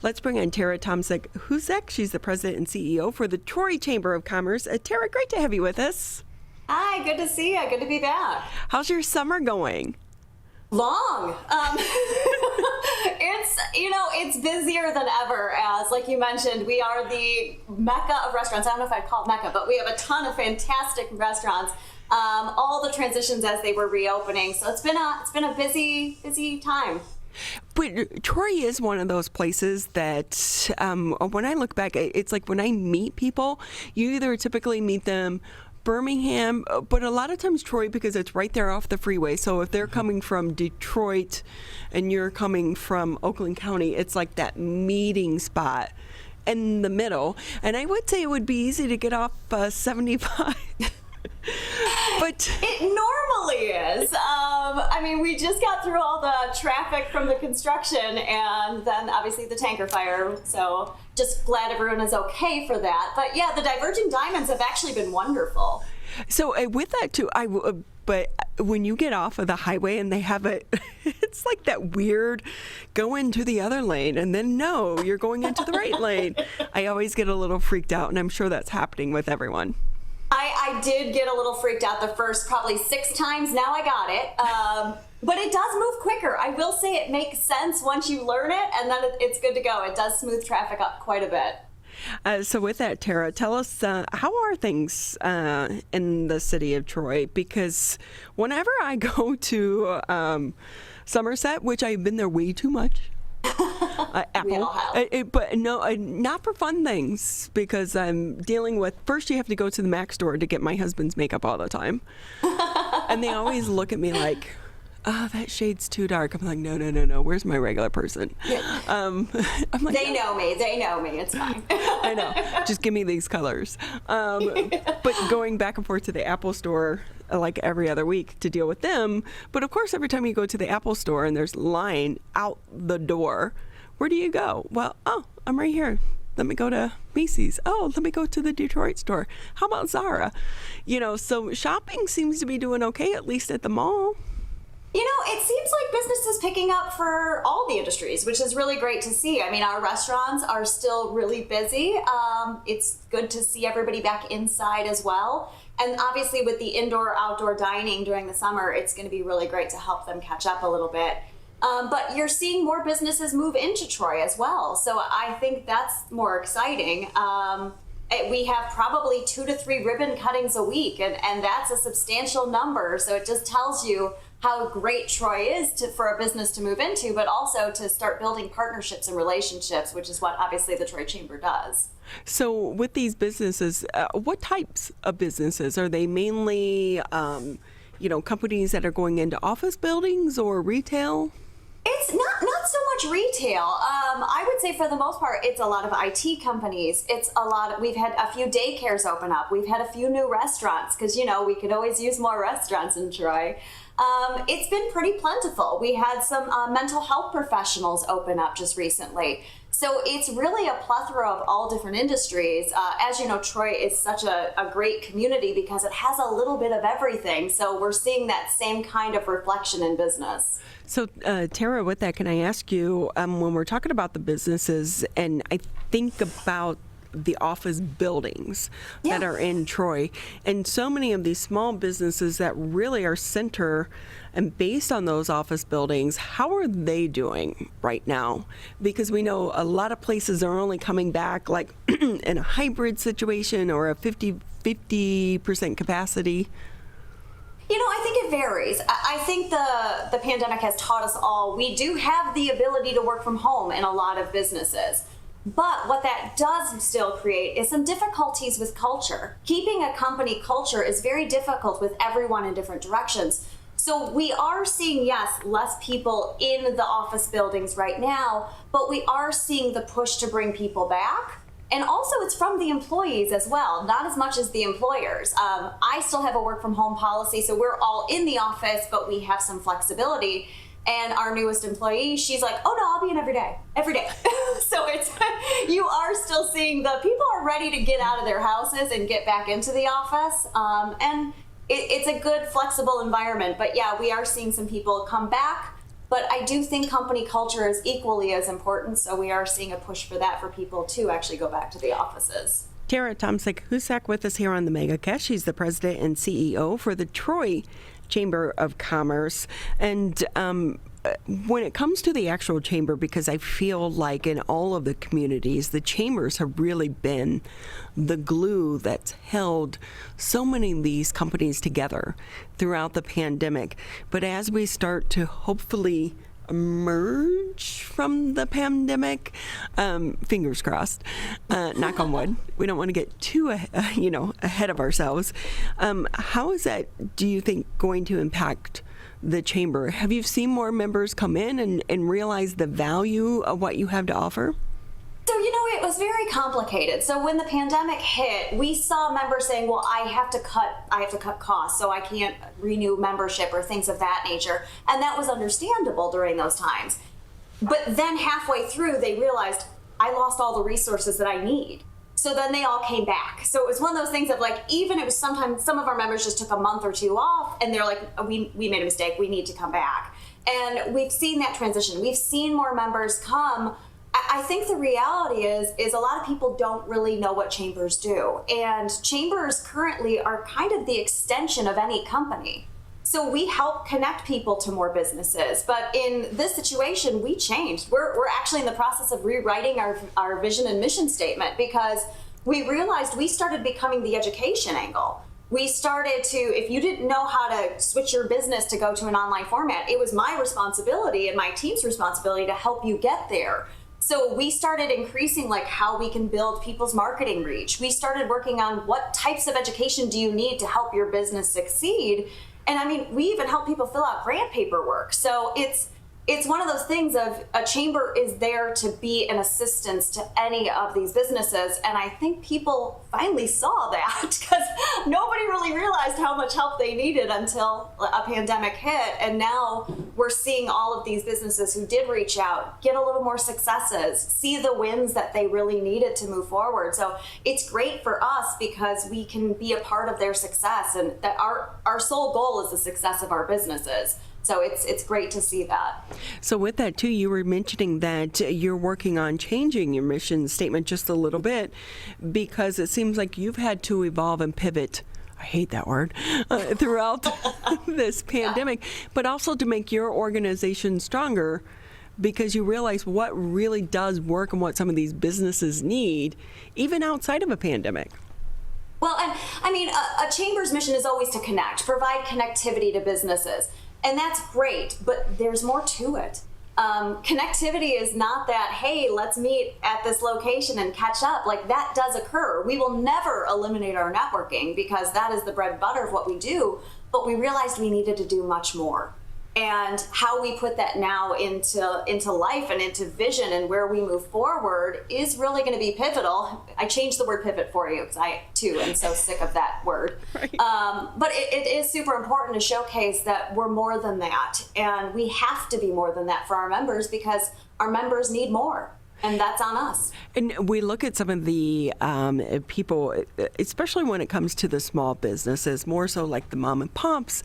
Let's bring in Tara Tomcsik-Husak. She's the president and CEO for the Troy Chamber of Commerce. Tara, great to have you with us. Hi, good to see you. Good to be back. How's your summer going? Long. It's busier than ever, as like you mentioned, we are the mecca of restaurants. I don't know if I'd call it mecca, but we have a ton of fantastic restaurants. All the transitions as they were reopening. So it's been a busy time. But Troy is one of those places that when I look back, it's like when I meet people, you either typically meet them Birmingham, but a lot of times Troy, because it's right there off the freeway. So if they're coming from Detroit and you're coming from Oakland County, it's like that meeting spot in the middle. And I would say it would be easy to get off 75. But it normally is. We just got through all the traffic from the construction and then obviously the tanker fire. So just glad everyone is okay for that. But yeah, the diverging diamonds have actually been wonderful. So with that too, but when you get off of the highway and they have it's like that weird go into the other lane and then no, you're going into the right lane. I always get a little freaked out, and I'm sure that's happening with everyone. I did get a little freaked out the first probably 6 times. Now I got it. But it does move quicker. I will say it makes sense once you learn it, and then it's good to go. It does smooth traffic up quite a bit. So with that, Tara, tell us, how are things in the city of Troy? Because whenever I go to Somerset, which I've been there way too much, Apple, but no, not for fun things, because I'm dealing with, first you have to go to the Mac store to get my husband's makeup all the time. And they always look at me like, oh, that shade's too dark. I'm like, no, where's my regular person? I'm like, they know me, it's fine. I know, just give me these colors. But going back and forth to the Apple store like every other week to deal with them. But of course, every time you go to the Apple store and there's line out the door, where do you go? Well, I'm right here. Let me go to Macy's. Oh, let me go to the Detroit store. How about Zara? So shopping seems to be doing okay, at least at the mall. It seems like business is picking up for all the industries, which is really great to see. Our restaurants are still really busy. It's good to see everybody back inside as well. And obviously with the indoor-outdoor dining during the summer, it's going to be really great to help them catch up a little bit. But you're seeing more businesses move into Troy as well. So I think that's more exciting. We have probably 2 to 3 ribbon cuttings a week, and that's a substantial number. So it just tells you how great Troy is for a business to move into, but also to start building partnerships and relationships, which is what obviously the Troy Chamber does. So with these businesses, what types of businesses? Are they mainly, companies that are going into office buildings or retail? It's not so much retail. I would say for the most part, it's a lot of IT companies. We've had a few daycares open up. We've had a few new restaurants because, we could always use more restaurants in Troy. It's been pretty plentiful. We had some mental health professionals open up just recently. So it's really a plethora of all different industries. As you know, Troy is such a great community because it has a little bit of everything. So we're seeing that same kind of reflection in business. So, Tara, with that, can I ask you, when we're talking about the businesses, and I think about the office buildings that are in Troy, and so many of these small businesses that really are center and based on those office buildings, how are they doing right now? Because we know a lot of places are only coming back like in a hybrid situation or a 50% capacity. I think it varies. I think the pandemic has taught us all, we do have the ability to work from home in a lot of businesses. But what that does still create is some difficulties with culture. Keeping a company culture is very difficult with everyone in different directions. So we are seeing, yes, less people in the office buildings right now, but we are seeing the push to bring people back. And also it's from the employees as well, not as much as the employers. I still have a work from home policy, so we're all in the office, but we have some flexibility. And our newest employee, she's like, oh no, I'll be in every day. So you are still seeing the people are ready to get out of their houses and get back into the office. And it's a good flexible environment. But yeah, we are seeing some people come back But I do think company culture is equally as important, so we are seeing a push for that for people to actually go back to the offices. Tara Tomcsik-Husak with us here on the MegaCast. She's the president and CEO for the Troy Chamber of Commerce. And when it comes to the actual chamber, because I feel like in all of the communities, the chambers have really been the glue that's held so many of these companies together throughout the pandemic. But as we start to hopefully emerge from the pandemic, fingers crossed, knock on wood, we don't want to get too ahead of ourselves. How is that, do you think, going to impact the chamber? Have you seen more members come in and realize the value of what you have to offer? So, it was very complicated. So when the pandemic hit, we saw members saying, well, I have to cut costs, so I can't renew membership or things of that nature. And that was understandable during those times. But then halfway through, they realized I lost all the resources that I need. So then they all came back. So it was one of those things of like, even it was sometimes some of our members just took a month or two off and they're like, we made a mistake, we need to come back. And we've seen that transition. We've seen more members come. I think the reality is a lot of people don't really know what chambers do. And chambers currently are kind of the extension of any company. So we help connect people to more businesses. But in this situation, we changed. We're actually in the process of rewriting our vision and mission statement because we realized we started becoming the education angle. We started to, if you didn't know how to switch your business to go to an online format, it was my responsibility and my team's responsibility to help you get there. So we started increasing like how we can build people's marketing reach. We started working on what types of education do you need to help your business succeed. And I mean, we even help people fill out grant paperwork. So it's one of those things of a chamber is there to be an assistance to any of these businesses. And I think people finally saw that because nobody really realized how much help they needed until a pandemic hit. And now we're seeing all of these businesses who did reach out, get a little more successes, see the wins that they really needed to move forward. So it's great for us because we can be a part of their success, and that our sole goal is the success of our businesses. So it's great to see that. So with that too, you were mentioning that you're working on changing your mission statement just a little bit because it seems like you've had to evolve and pivot. I hate that word, throughout this pandemic, but also to make your organization stronger because you realize what really does work and what some of these businesses need, even outside of a pandemic. Well, and I mean, a chamber's mission is always to connect, provide connectivity to businesses. And that's great, but there's more to it. Connectivity is not that, hey, let's meet at this location and catch up. Like, that does occur. We will never eliminate our networking because that is the bread and butter of what we do, but we realized we needed to do much more. And how we put that now into life and into vision and where we move forward is really going to be pivotal. I changed the word pivot for you because I, too, am so sick of that word. Right. But it is super important to showcase that we're more than that. And we have to be more than that for our members because our members need more. And that's on us. And we look at some of the people, especially when it comes to the small businesses, more so like the mom and pops,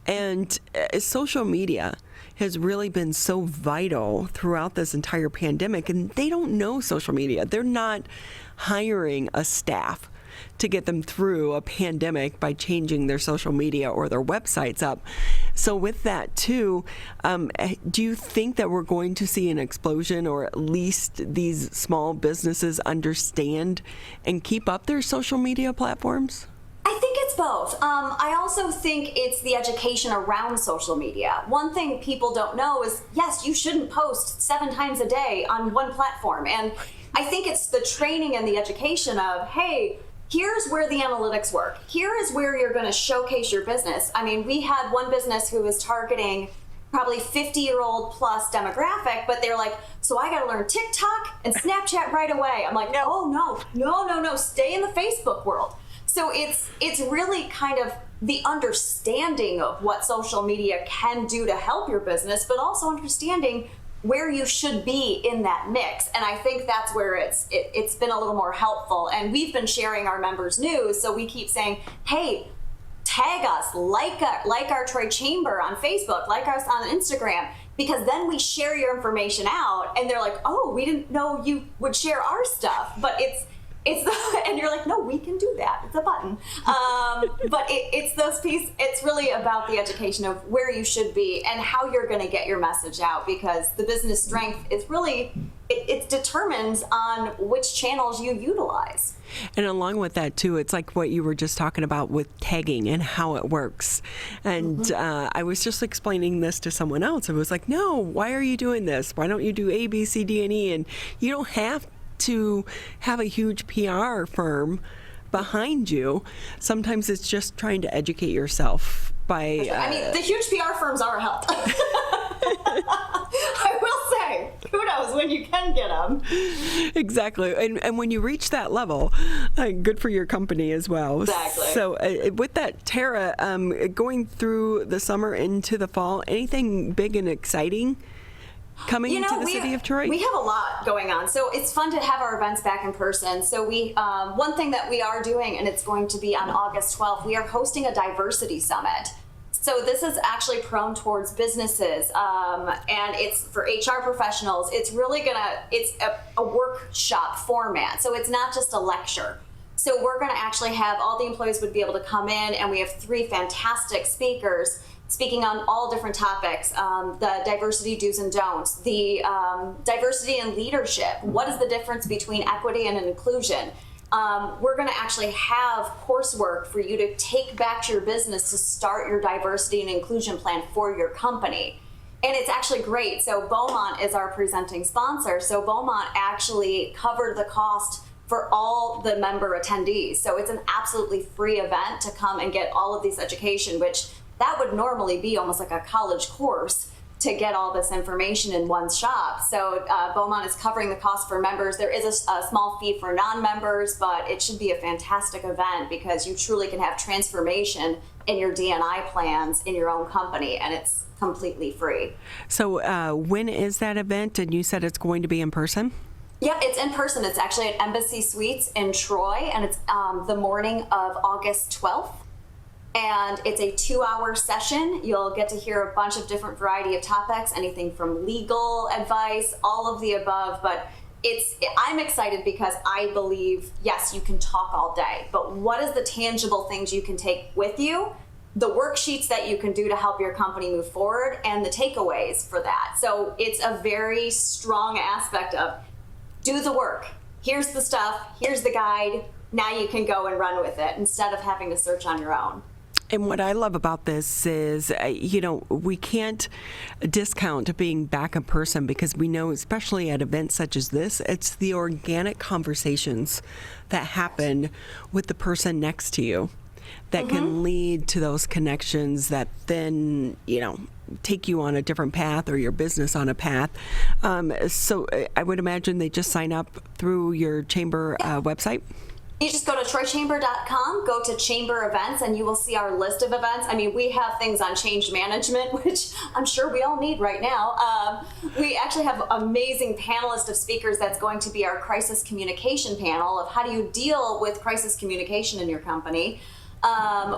and social media has really been so vital throughout this entire pandemic. And they don't know social media. They're not hiring a staff to get them through a pandemic by changing their social media or their websites up. So with that too, do you think that we're going to see an explosion, or at least these small businesses understand and keep up their social media platforms? I think it's both. I also think it's the education around social media. One thing people don't know is, yes, you shouldn't post 7 times a day on one platform. And I think it's the training and the education of, hey, here's where the analytics work. Here is where you're going to showcase your business. I mean, we had one business who was targeting probably 50-year-old plus demographic, but they're like, so I got to learn TikTok and Snapchat right away. I'm like, no, stay in the Facebook world. So it's really kind of the understanding of what social media can do to help your business, but also understanding where you should be in that mix. And I think that's where it's been a little more helpful. And we've been sharing our members' news, so we keep saying, hey, tag us, like our Troy Chamber on Facebook, like us on Instagram. because then we share your information out and they're like, oh, we didn't know you would share our stuff, but and you're like, no, we can do that. It's a button. But it's those pieces. It's really about the education of where you should be and how you're going to get your message out, because the business strength is really, it determines on which channels you utilize. And along with that, too, it's like what you were just talking about with tagging and how it works. And I was just explaining this to someone else. I was like, no, why are you doing this? Why don't you do A, B, C, D, and E? And you don't have to have a huge PR firm behind you. Sometimes it's just trying to educate yourself by... I mean, the huge PR firms are a help. I will say, kudos when you can get them. Exactly. And when you reach that level, good for your company as well. Exactly. So with that, Tara, going through the summer into the fall, anything big and exciting coming to the city of Troy? We have a lot going on. So it's fun to have our events back in person. So we, one thing that we are doing, and it's going to be on August 12th, we are hosting a diversity summit. So this is actually prone towards businesses, and it's for HR professionals. It's really it's a workshop format. So it's not just a lecture. So we're gonna actually have all the employees would be able to come in, and we have 3 fantastic speakers speaking on all different topics, the diversity do's and don'ts, the diversity in leadership, what is the difference between equity and inclusion. We're going to actually have coursework for you to take back to your business to start your diversity and inclusion plan for your company. And it's actually great. So Beaumont is our presenting sponsor. So Beaumont actually covered the cost for all the member attendees. So it's an absolutely free event to come and get all of this education, which that would normally be almost like a college course to get all this information in one shop. So Beaumont is covering the cost for members. There is a small fee for non-members, but it should be a fantastic event because you truly can have transformation in your D&I plans in your own company, and it's completely free. So when is that event? And you said it's going to be in person? Yep, it's in person. It's actually at Embassy Suites in Troy, and it's the morning of August 12th. And it's a 2-hour session. You'll get to hear a bunch of different variety of topics, anything from legal advice, all of the above. But I'm excited because I believe, yes, you can talk all day, but what is the tangible things you can take with you, the worksheets that you can do to help your company move forward, and the takeaways for that. So it's a very strong aspect of do the work. Here's the stuff, here's the guide. Now you can go and run with it instead of having to search on your own. And what I love about this is, we can't discount being back in person because we know, especially at events such as this, it's the organic conversations that happen with the person next to you that can lead to those connections that then, take you on a different path or your business on a path. So I would imagine they just sign up through your chamber website. You just go to troychamber.com, go to chamber events, and you will see our list of events. I mean, we have things on change management, which I'm sure we all need right now. We actually have an amazing panelist of speakers that's going to be our crisis communication panel of how do you deal with crisis communication in your company.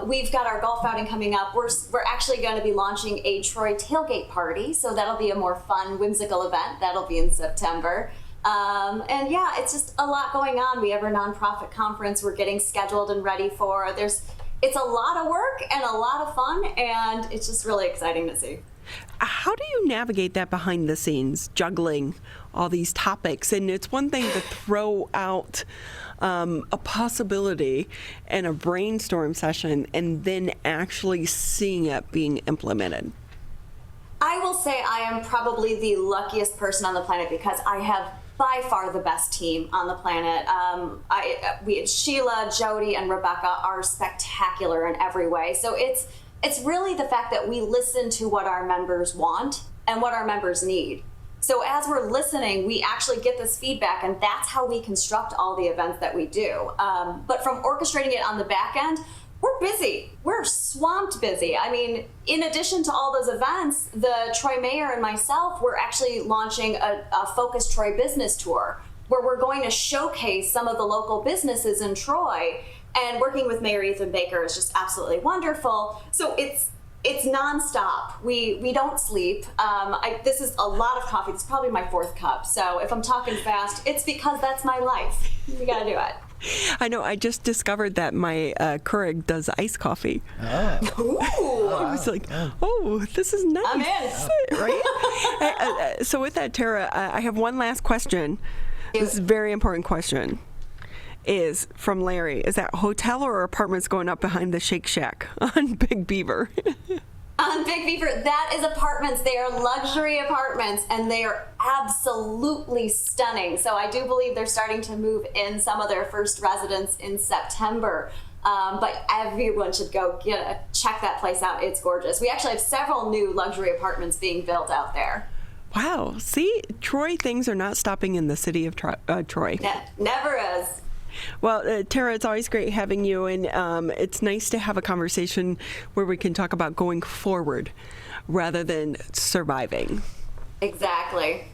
We've got our golf outing coming up. We're actually going to be launching a Troy tailgate party, so that'll be a more fun, whimsical event. That'll be in September. And yeah, it's just a lot going on. We have our nonprofit conference we're getting scheduled and ready for. It's a lot of work and a lot of fun, and it's just really exciting to see. How do you navigate that behind the scenes, juggling all these topics? And it's one thing to throw out a possibility in a brainstorm session and then actually seeing it being implemented. I will say I am probably the luckiest person on the planet because I have by far the best team on the planet. We had Sheila, Jody, and Rebecca are spectacular in every way. So it's really the fact that we listen to what our members want and what our members need. So as we're listening, we actually get this feedback, and that's how we construct all the events that we do. But from orchestrating it on the back end, we're busy. We're swamped busy. I mean, in addition to all those events, the Troy mayor and myself, we're actually launching a Focus Troy business tour where we're going to showcase some of the local businesses in Troy, and working with Mayor Ethan Baker is just absolutely wonderful. So It's nonstop. We don't sleep. This is a lot of coffee. This is probably my 4th cup. So if I'm talking fast, it's because that's my life. We gotta do it. I know. I just discovered that my Keurig does iced coffee. Ooh. I was like, oh, this is nice. I'm in. Right? So with that, Tara, I have one last question. This is a very important question. Is from Larry. Is that hotel or apartments going up behind the Shake Shack on Big Beaver? On Big Beaver, that is apartments. They are luxury apartments, and they are absolutely stunning. So I do believe they're starting to move in some of their first residents in September. But everyone should go check that place out. It's gorgeous. We actually have several new luxury apartments being built out there. Wow. See, Troy, things are not stopping in the city of Troy. Never is. Well, Tara, it's always great having you, and it's nice to have a conversation where we can talk about going forward rather than surviving. Exactly.